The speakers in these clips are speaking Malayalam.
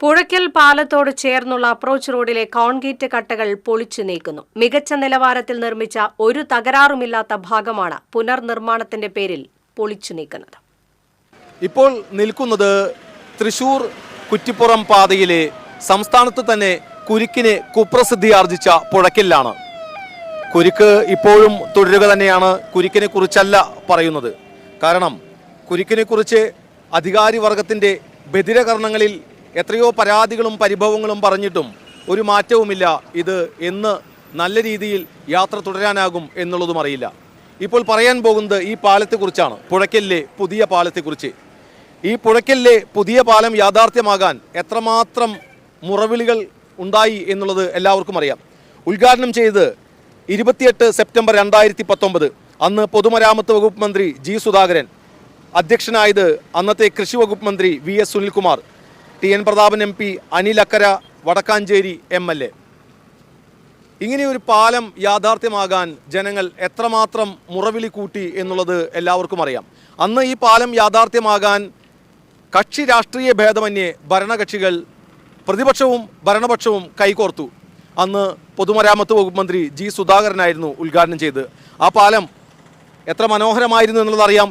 പുഴയ്ക്കൽ പാലത്തോട് ചേർന്നുള്ള അപ്രോച്ച് റോഡിലെ കോൺക്രീറ്റ് കട്ടകൾ പൊളിച്ചു നീക്കുന്നു. മികച്ച നിലവാരത്തിൽ നിർമ്മിച്ച ഒരു തകരാറുമില്ലാത്ത ഭാഗമാണ് പുനർനിർമ്മാണത്തിന്റെ പേരിൽ പൊളിച്ചു നീക്കുന്നത്. ഇപ്പോൾ നിൽക്കുന്നത് തൃശൂർ കുറ്റിപ്പുറം പാതയിലെ സംസ്ഥാനത്ത് തന്നെ കുരുക്കിന് കുപ്രസിദ്ധി ആർജിച്ച പുഴയ്ക്കലിലാണ്. കുരുക്ക് ഇപ്പോഴും തുടരുക തന്നെയാണ്. കുരുക്കിനെ കുറിച്ചല്ല പറയുന്നത്. കാരണം കുരുക്കിനെ കുറിച്ച് അധികാരി വർഗത്തിൻ്റെ ബധിരകരണങ്ങളിൽ എത്രയോ പരാതികളും പരിഭവങ്ങളും പറഞ്ഞിട്ടും ഒരു മാറ്റവുമില്ല. ഇത് എന്ന് നല്ല രീതിയിൽ യാത്ര തുടരാനാകും എന്നുള്ളതും അറിയില്ല. ഇപ്പോൾ പറയാൻ പോകുന്നത് ഈ പാലത്തെക്കുറിച്ചാണ്, പുഴയ്ക്കലിലെ പുതിയ പാലത്തെക്കുറിച്ച്. ഈ പുഴയ്ക്കലിലെ പുതിയ പാലം യാഥാർത്ഥ്യമാകാൻ എത്രമാത്രം മുറവിളികൾ ഉണ്ടായി എന്നുള്ളത് എല്ലാവർക്കും അറിയാം. ഉദ്ഘാടനം ചെയ്ത് 28 സെപ്റ്റംബർ 2019 അന്ന് പൊതുമരാമത്ത് വകുപ്പ് മന്ത്രി ജി സുധാകരൻ, അധ്യക്ഷനായത് അന്നത്തെ കൃഷി വകുപ്പ് മന്ത്രി VS Sunilkumar, TN Prathapan MP, Anil അക്കര, വടക്കാഞ്ചേരി MLA. ഇങ്ങനെയൊരു പാലം യാഥാർത്ഥ്യമാകാൻ ജനങ്ങൾ എത്രമാത്രം മുറവിളി കൂട്ടി എന്നുള്ളത് എല്ലാവർക്കും അറിയാം. അന്ന് ഈ പാലം യാഥാർത്ഥ്യമാകാൻ കക്ഷി രാഷ്ട്രീയ ഭേദമന്യേ ഭരണകക്ഷികൾ, പ്രതിപക്ഷവും ഭരണപക്ഷവും കൈകോർത്തു. അന്ന് പൊതുമരാമത്ത് വകുപ്പ് മന്ത്രി ജി സുധാകരനായിരുന്നു ഉദ്ഘാടനം ചെയ്തത്. ആ പാലം എത്ര മനോഹരമായിരുന്നു എന്നുള്ളതറിയാം.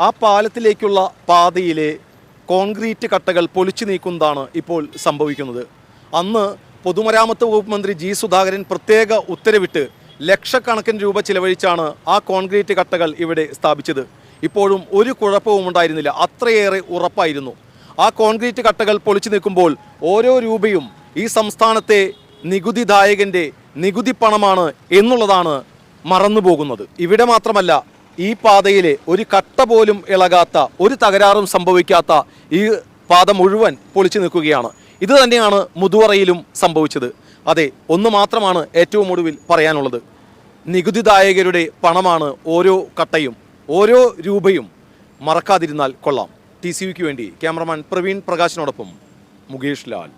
ആ പാലത്തിലേക്കുള്ള പാതയിലെ കോൺക്രീറ്റ് കട്ടകൾ പൊളിച്ചു നീക്കുന്നതാണ് ഇപ്പോൾ സംഭവിക്കുന്നത്. അന്ന് പൊതുമരാമത്ത് വകുപ്പ് മന്ത്രി ജി സുധാകരൻ പ്രത്യേക ഉത്തരവിട്ട് ലക്ഷക്കണക്കിന് രൂപ ചിലവഴിച്ചാണ് ആ കോൺക്രീറ്റ് കട്ടകൾ ഇവിടെ സ്ഥാപിച്ചത്. ഇപ്പോഴും ഒരു കുഴപ്പവും ഉണ്ടായിരുന്നില്ല, അത്രയേറെ ഉറപ്പായിരുന്നു. ആ കോൺക്രീറ്റ് കട്ടകൾ പൊളിച്ചു നീക്കുമ്പോൾ ഓരോ രൂപയും ഈ സംസ്ഥാനത്തെ നികുതിദായകൻ്റെ നികുതി പണമാണ് എന്നുള്ളതാണ് മറന്നുപോകുന്നത്. ഇവിടെ മാത്രമല്ല, ഈ പാതയിലെ ഒരു കട്ട പോലും ഇളകാത്ത, ഒരു തകരാറും സംഭവിക്കാത്ത ഈ പാത മുഴുവൻ പൊളിച്ചു നിൽക്കുകയാണ്. ഇത് തന്നെയാണ് മുതുവറയിലും സംഭവിച്ചത്. അതെ, ഒന്ന് മാത്രമാണ് ഏറ്റവും ഒടുവിൽ പറയാനുള്ളത്. നികുതിദായകരുടെ പണമാണ് ഓരോ കട്ടയും, ഓരോ രൂപയും. മറക്കാതിരുന്നാൽ കൊള്ളാം. TCVക്ക് വേണ്ടി ക്യാമറമാൻ പ്രവീൺ പ്രകാശിനോടൊപ്പം മുകേഷ് ലാൽ.